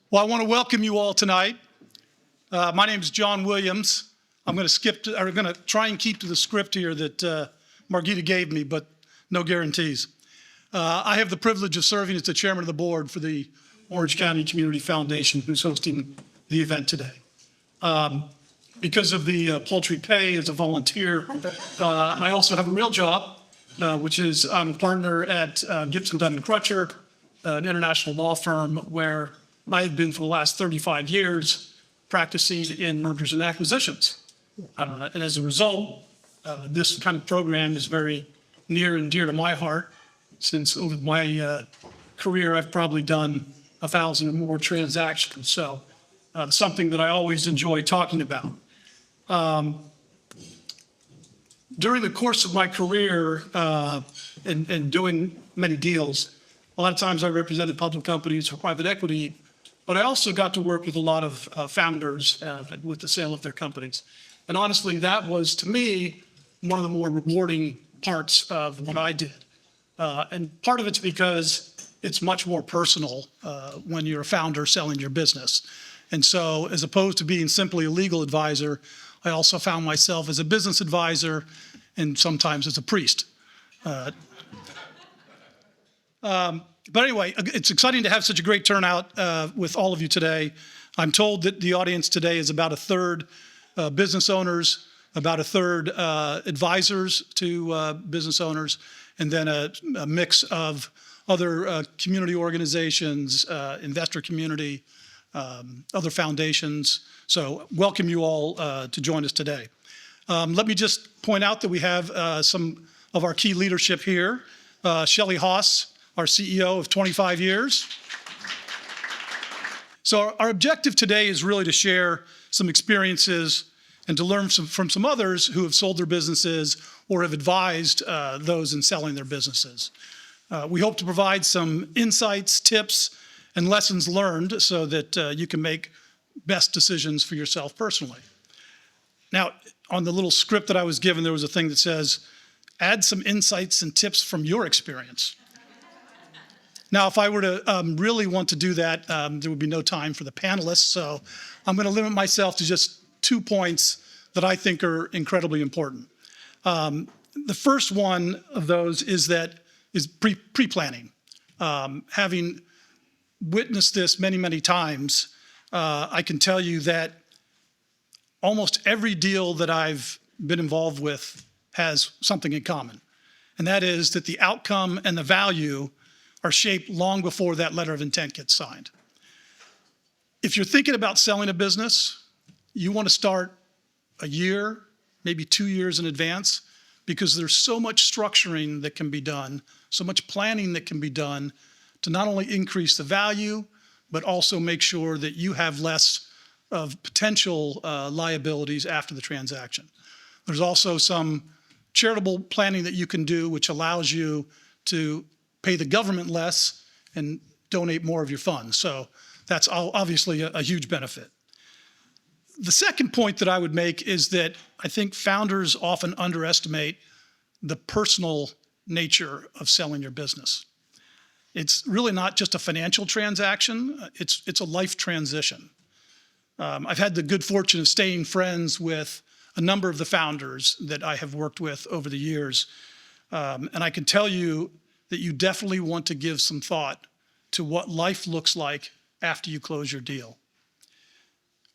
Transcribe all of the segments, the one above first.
Well, I want to welcome you all tonight. My name is John Williams. I'm going to try and keep to the script here that Margita gave me, but no guarantees. I have the privilege of serving as the chairman of the board for the Orange County Community Foundation, who's hosting the event today. Because of the paltry pay as a volunteer, I also have a real job, which is I'm a partner at Gibson, Dunn & Crutcher, an international law firm where I've been for the last 35 years practicing in mergers and acquisitions. And as a result, this kind of program is very near and dear to my heart, since over my career I've probably done 1,000 or more transactions. So something that I always enjoy talking about. During the course of my career and doing many deals, a lot of times I represented public companies or private equity, but I also got to work with a lot of founders with the sale of their companies. And honestly, that was, to me, one of the more rewarding parts of what I did. And part of it's because it's much more personal when you're a founder selling your business. And so as opposed to being simply a legal advisor, I also found myself as a business advisor and sometimes as a priest. But anyway, it's exciting to have such a great turnout with all of you today. I'm told that the audience today is about a third business owners, about a third advisors to business owners, and then a mix of other community organizations, investor community, other foundations. So welcome you all to join us today. Let me just point out that we have some of our key leadership here. Shelley Haas, our CEO of 25 years. So our objective today is really to share some experiences and to learn from some others who have sold their businesses or have advised those in selling their businesses. We hope to provide some insights, tips, and lessons learned so that you can make best decisions for yourself personally. Now, on the little script that I was given, there was a thing that says, add some insights and tips from your experience. Now, if I were to really want to do that, there would be no time for the panelists, so I'm going to limit myself to just 2 points that I think are incredibly important. The first one of those is pre-planning. Having witnessed this many, many times, I can tell you that almost every deal that I've been involved with has something in common, and that is that the outcome and the value are shaped long before that letter of intent gets signed. If you're thinking about selling a business, you want to start a year, maybe 2 years in advance, because there's so much structuring that can be done, so much planning that can be done to not only increase the value, but also make sure that you have less of potential liabilities after the transaction. There's also some charitable planning that you can do, which allows you to pay the government less and donate more of your funds. So that's obviously a huge benefit. The second point that I would make is that I think founders often underestimate the personal nature of selling your business. It's really not just a financial transaction, it's a life transition. I've had the good fortune of staying friends with a number of the founders that I have worked with over the years. And I can tell you that you definitely want to give some thought to what life looks like after you close your deal.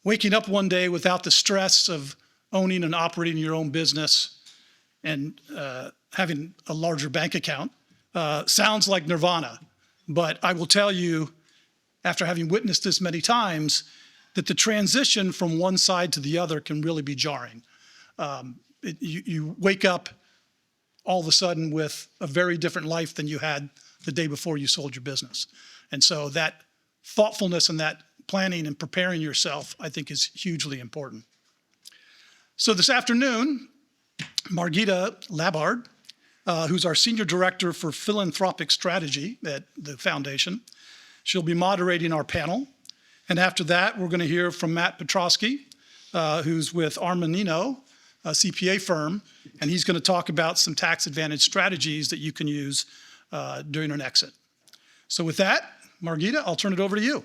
Waking up one day without the stress of owning and operating your own business and having a larger bank account sounds like nirvana. But I will tell you, after having witnessed this many times, that the transition from one side to the other can really be jarring. You wake up all of a sudden with a very different life than you had the day before you sold your business. And so that thoughtfulness and that planning and preparing yourself, I think, is hugely important. So this afternoon, Margita Labard, who's our Senior Director for Philanthropic Strategy at the Foundation, she'll be moderating our panel. And after that, we're going to hear from Matt Petrosky, who's with Armanino, a CPA firm, and he's going to talk about some tax advantage strategies that you can use during an exit. So with that, Margita, I'll turn it over to you.